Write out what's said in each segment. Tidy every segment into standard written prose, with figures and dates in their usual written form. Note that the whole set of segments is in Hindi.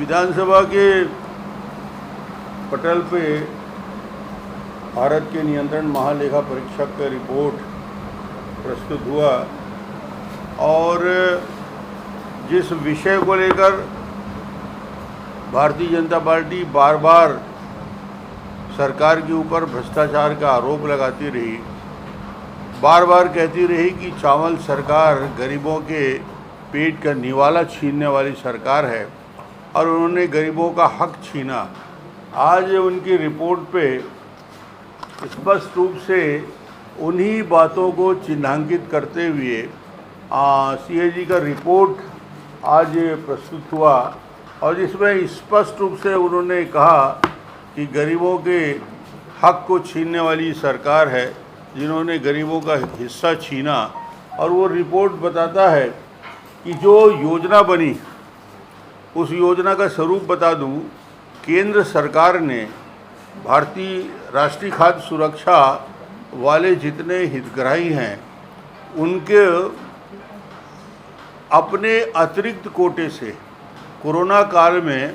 विधानसभा के पटल पे भारत के नियंत्रण महालेखा परीक्षक का रिपोर्ट प्रस्तुत हुआ और जिस विषय को लेकर भारतीय जनता पार्टी बार बार सरकार के ऊपर भ्रष्टाचार का आरोप लगाती रही, बार बार कहती रही कि चावल सरकार गरीबों के पेट का निवाला छीनने वाली सरकार है और उन्होंने गरीबों का हक छीना। आज उनकी रिपोर्ट पे स्पष्ट रूप से उन्हीं बातों को चिन्हांकित करते हुए सीएजी का रिपोर्ट आज प्रस्तुत हुआ और जिसमें स्पष्ट रूप से उन्होंने कहा कि गरीबों के हक को छीनने वाली सरकार है जिन्होंने गरीबों का हिस्सा छीना। और वो रिपोर्ट बताता है कि जो योजना बनी उस योजना का स्वरूप बता दूं, केंद्र सरकार ने भारतीय राष्ट्रीय खाद्य सुरक्षा वाले जितने हितग्राही हैं उनके अपने अतिरिक्त कोटे से कोरोना काल में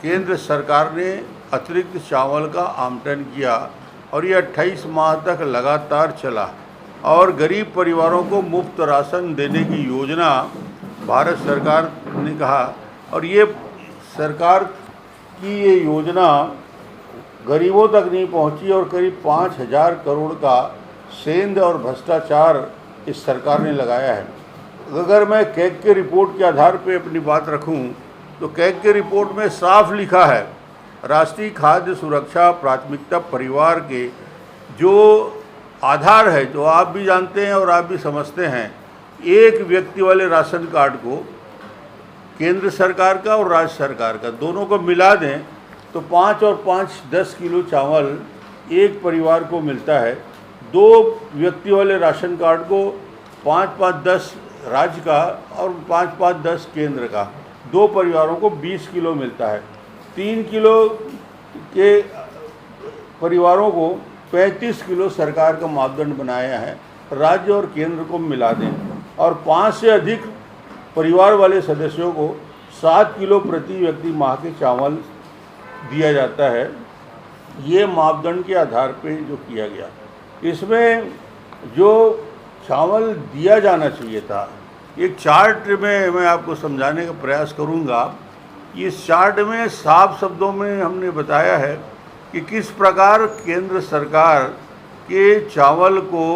केंद्र सरकार ने अतिरिक्त चावल का आवंटन किया और ये 28 माह तक लगातार चला और गरीब परिवारों को मुफ्त राशन देने की योजना भारत सरकार ने कहा। और ये सरकार की ये योजना गरीबों तक नहीं पहुंची और करीब 5,000 करोड़ का सेंध और भ्रष्टाचार इस सरकार ने लगाया है। अगर मैं कैग के रिपोर्ट के आधार पर अपनी बात रखूं तो कैग के रिपोर्ट में साफ लिखा है, राष्ट्रीय खाद्य सुरक्षा प्राथमिकता परिवार के जो आधार है, जो आप भी जानते हैं और आप भी समझते हैं, एक व्यक्ति वाले राशन कार्ड को केंद्र सरकार का और राज्य सरकार का दोनों को मिला दें तो 5 और 5 10 किलो चावल एक परिवार को मिलता है। 2 व्यक्ति वाले राशन कार्ड को 5-5 10 राज्य का और 5-5 10 केंद्र का, 2 परिवारों को 20 किलो मिलता है। 3 किलो के परिवारों को 35 किलो सरकार का मापदंड बनाया है, राज्य और केंद्र को मिला दें। और 5 से अधिक परिवार वाले सदस्यों को 7 किलो प्रति व्यक्ति माह के चावल दिया जाता है। ये मापदंड के आधार पे जो किया गया, इसमें जो चावल दिया जाना चाहिए था, एक चार्ट में मैं आपको समझाने का प्रयास करूंगा। इस चार्ट में साफ शब्दों में हमने बताया है कि किस प्रकार केंद्र सरकार के चावल को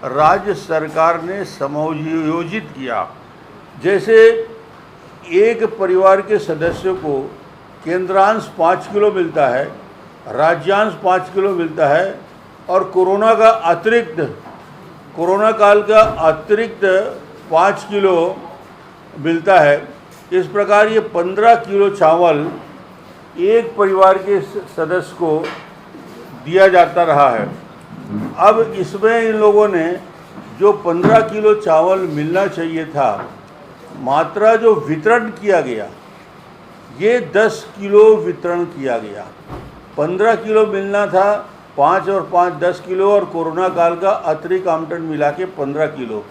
राज्य सरकार ने समायोजित किया। जैसे एक परिवार के सदस्य को केंद्रांश 5 किलो मिलता है, राज्यांश 5 किलो मिलता है और कोरोना काल का अतिरिक्त 5 किलो मिलता है। इस प्रकार ये 15 किलो चावल एक परिवार के सदस्य को दिया जाता रहा है। अब इसमें इन लोगों ने जो 15 किलो चावल मिलना चाहिए था, मात्रा जो वितरण किया गया ये 10 किलो वितरण किया गया। 15 किलो मिलना था, 5 और 5 10 किलो और कोरोना काल का अतिरिक्त आवंटन मिला के 15 किलो।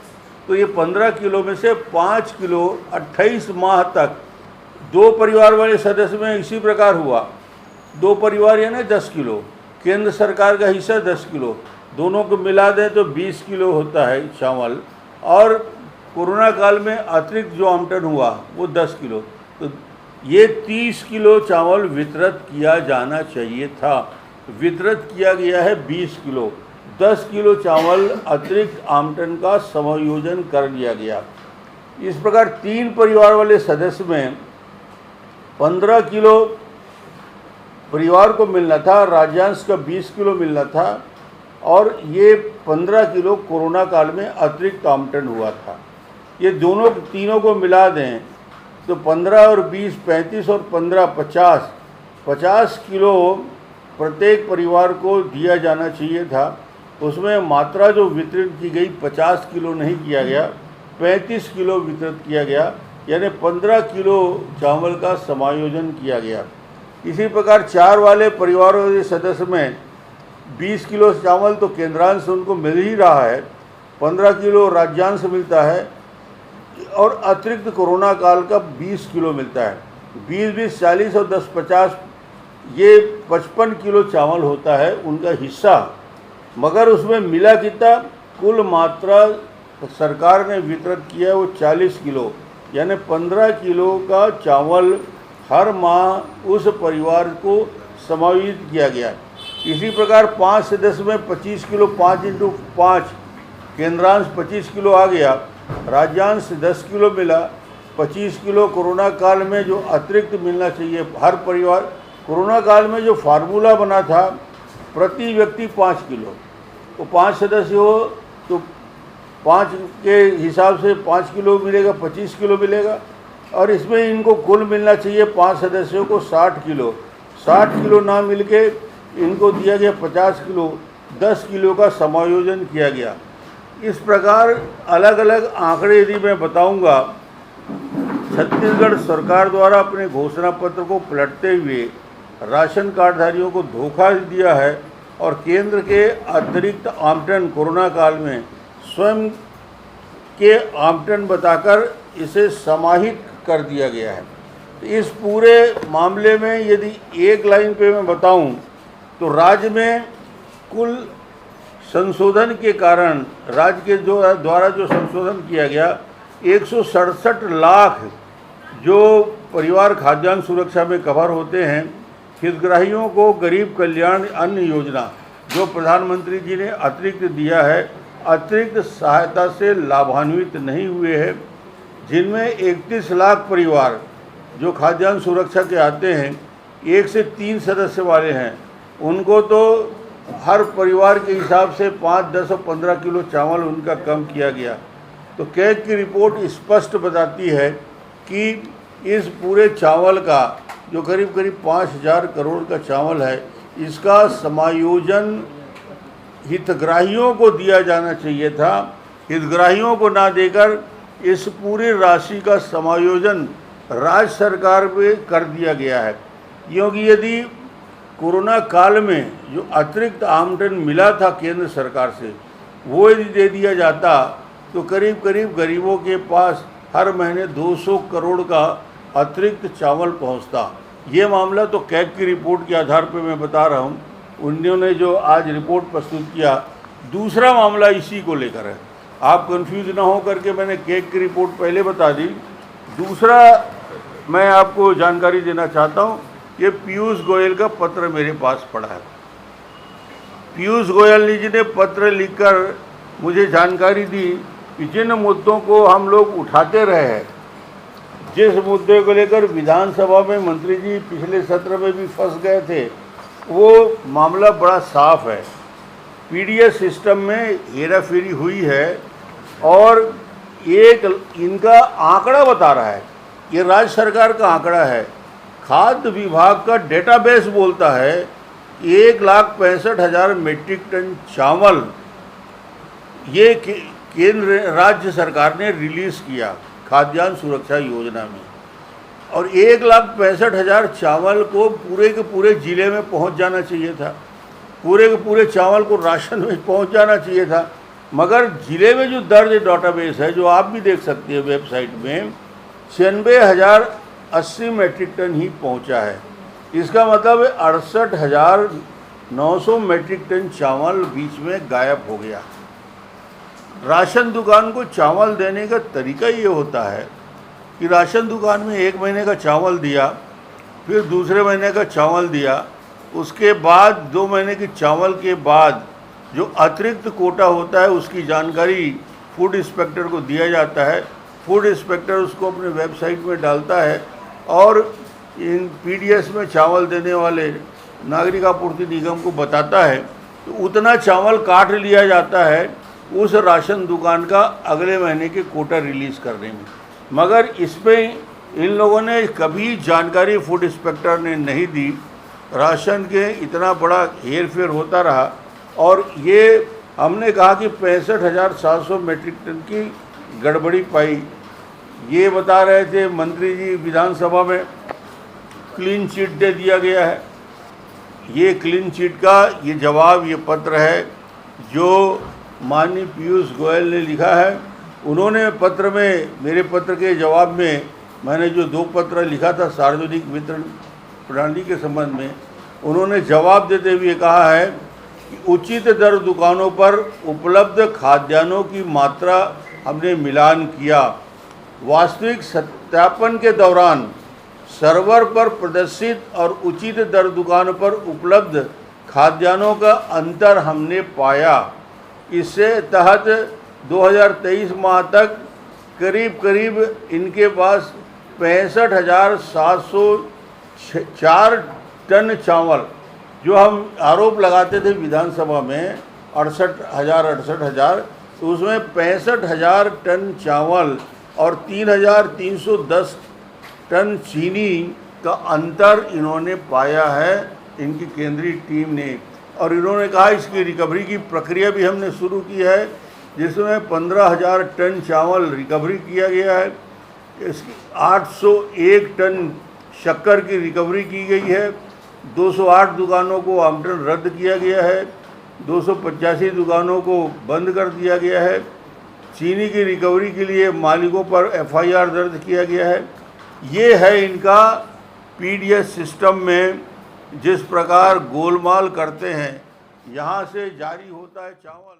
तो ये 15 किलो में से 5 किलो 28 माह तक 2 परिवार वाले सदस्य में इसी प्रकार हुआ। 2 परिवार यानी 10 किलो, केंद्र सरकार का हिस्सा 10 किलो, दोनों को मिला दें तो 20 किलो होता है चावल। और कोरोना काल में अतिरिक्त जो आवंटन हुआ वो 10 किलो, तो ये 30 किलो चावल वितरित किया जाना चाहिए था। वितरित किया गया है 20 किलो। 10 किलो चावल अतिरिक्त आवंटन का समायोजन कर लिया गया। इस प्रकार 3 परिवार वाले सदस्य में 15 किलो परिवार को मिलना था, राज्यांश का 20 किलो मिलना था और ये 15 किलो कोरोना काल में अतिरिक्त आवंटन हुआ था। ये तीनों को मिला दें तो 15 और 20 35 और 15 50 किलो प्रत्येक परिवार को दिया जाना चाहिए था। उसमें मात्रा जो वितरित की गई 50 किलो नहीं किया गया, 35 किलो वितरित किया गया, यानी 15 किलो चावल का समायोजन किया गया। इसी प्रकार 4 वाले परिवारों के सदस्य में 20 किलो चावल तो केंद्रांश उनको मिल ही रहा है, 15 किलो राज्यांश मिलता है और अतिरिक्त कोरोना काल का 20 किलो मिलता है। 20-20, 40 और 10-50 ये 55 किलो चावल होता है उनका हिस्सा, मगर उसमें मिला कितना, कुल मात्रा सरकार ने वितरित किया है वो 40 किलो, यानी 15 किलो का चावल हर माह उस परिवार को समायोजित किया गया। इसी प्रकार 5 सदस्य में 25 किलो, 5 × 5 केंद्रांश 25 किलो आ गया, राज्यांश 10 किलो मिला। 25 किलो कोरोना काल में जो अतिरिक्त मिलना चाहिए हर परिवार, कोरोना काल में जो फार्मूला बना था प्रति व्यक्ति 5 किलो, तो 5 सदस्य हो तो 5 के हिसाब से 5 किलो मिलेगा, 25 किलो मिलेगा। और इसमें इनको कुल मिलना चाहिए 5 सदस्यों को 60 किलो, 60 किलो ना मिलके इनको दिया गया 50 किलो, 10 किलो का समायोजन किया गया। इस प्रकार अलग अलग आंकड़े यदि मैं बताऊंगा, छत्तीसगढ़ सरकार द्वारा अपने घोषणा पत्र को पलटते हुए राशन कार्डधारियों को धोखा दिया है और केंद्र के अतिरिक्त आवंटन कोरोना काल में स्वयं के आवंटन बताकर इसे समाहित कर दिया गया है। तो इस पूरे मामले में यदि एक लाइन पे मैं बताऊं तो राज्य में कुल संशोधन के कारण राज्य के द्वारा जो संशोधन किया गया, 167 लाख जो परिवार खाद्यान्न सुरक्षा में कवर होते हैं, हितग्राहियों को गरीब कल्याण अन्न योजना जो प्रधानमंत्री जी ने अतिरिक्त दिया है, अतिरिक्त सहायता से लाभान्वित नहीं हुए हैं, जिनमें 31 लाख परिवार जो खाद्यान्न सुरक्षा के आते हैं, 1 से 3 सदस्य वाले हैं, उनको तो हर परिवार के हिसाब से 5, 10 और 15 किलो चावल उनका कम किया गया। तो कैग की रिपोर्ट स्पष्ट बताती है कि इस पूरे चावल का जो करीब करीब 5,000 करोड़ का चावल है, इसका समायोजन हितग्राहियों को दिया जाना चाहिए था। हितग्राहियों को ना देकर इस पूरी राशि का समायोजन राज्य सरकार में कर दिया गया है, क्योंकि यदि कोरोना काल में जो अतिरिक्त आवंटन मिला था केंद्र सरकार से वो यदि दे दिया जाता तो करीब करीब गरीबों के पास हर महीने 200 करोड़ का अतिरिक्त चावल पहुंचता। ये मामला तो कैग की रिपोर्ट के आधार पर मैं बता रहा हूं, उन्होंने जो आज रिपोर्ट प्रस्तुत किया। दूसरा मामला इसी को लेकर है, आप कंफ्यूज ना हो करके मैंने कैग की रिपोर्ट पहले बता दी। दूसरा मैं आपको जानकारी देना चाहता हूं, ये पीयूष गोयल का पत्र मेरे पास पड़ा है। पीयूष गोयल जी ने पत्र लिखकर मुझे जानकारी दी कि जिन मुद्दों को हम लोग उठाते रहे हैं, जिस मुद्दे को लेकर विधानसभा में मंत्री जी पिछले सत्र में भी फंस गए थे, वो मामला बड़ा साफ है। पीडीएस सिस्टम में हेराफेरी हुई है और एक इनका आंकड़ा बता रहा है, ये राज्य सरकार का आंकड़ा है, खाद्य विभाग का डेटाबेस बोलता है 1,65,000 मीट्रिक टन चावल ये केंद्र राज्य सरकार ने रिलीज़ किया खाद्यान्न सुरक्षा योजना में, और 1,65,000 चावल को पूरे के पूरे ज़िले में पहुंच जाना चाहिए था, पूरे के पूरे चावल को राशन में पहुंच जाना चाहिए था। मगर ज़िले में जो दर्ज डेटाबेस है, जो आप भी देख सकते हैं वेबसाइट में, 96,080 मीट्रिक टन ही पहुंचा है। इसका मतलब 68,900 मीट्रिक टन चावल बीच में गायब हो गया। राशन दुकान को चावल देने का तरीका ये होता है कि राशन दुकान में 1 महीने का चावल दिया, फिर दूसरे महीने का चावल दिया, उसके बाद 2 महीने के चावल के बाद जो अतिरिक्त कोटा होता है उसकी जानकारी फूड इंस्पेक्टर को दिया जाता है। फूड इंस्पेक्टर उसको अपने वेबसाइट में डालता है और इन पीडीएस में चावल देने वाले नागरिक आपूर्ति निगम को बताता है, तो उतना चावल काट लिया जाता है उस राशन दुकान का अगले महीने के कोटा रिलीज़ करने में। मगर इसमें इन लोगों ने कभी जानकारी फूड इंस्पेक्टर ने नहीं दी। राशन के इतना बड़ा हेर फेर होता रहा और ये हमने कहा कि 65,700 मीट्रिक टन की गड़बड़ी पाई। ये बता रहे थे मंत्री जी विधानसभा में, क्लीन चिट दे दिया गया है। ये क्लीन चिट का ये जवाब, ये पत्र है जो माननीय पीयूष गोयल ने लिखा है। उन्होंने पत्र में, मेरे पत्र के जवाब में मैंने जो 2 पत्र लिखा था सार्वजनिक वितरण प्रणाली के संबंध में, उन्होंने जवाब देते हुए कहा है कि उचित दर दुकानों पर उपलब्ध खाद्यान्नों की मात्रा हमने मिलान किया। वास्तविक सत्यापन के दौरान सर्वर पर प्रदर्शित और उचित दर दुकानों पर उपलब्ध खाद्यान्नों का अंतर हमने पाया। इससे तहत 2023 माह तक करीब इनके पास 65,704 टन चावल, जो हम आरोप लगाते थे विधानसभा में 68,000, तो उसमें 65,000 टन चावल और 3,310 टन चीनी का अंतर इन्होंने पाया है, इनकी केंद्रीय टीम ने। और इन्होंने कहा इसकी रिकवरी की प्रक्रिया भी हमने शुरू की है, जिसमें 15,000 टन चावल रिकवरी किया गया है। इसकी 801 टन शक्कर की रिकवरी की गई है। 208 दुकानों को आवंटन रद्द किया गया है। 285 दुकानों को बंद कर दिया गया है। चीनी की रिकवरी के लिए मालिकों पर FIR दर्ज किया गया है। ये है इनका PDS सिस्टम में जिस प्रकार गोलमाल करते हैं, यहाँ से जारी होता है चावल।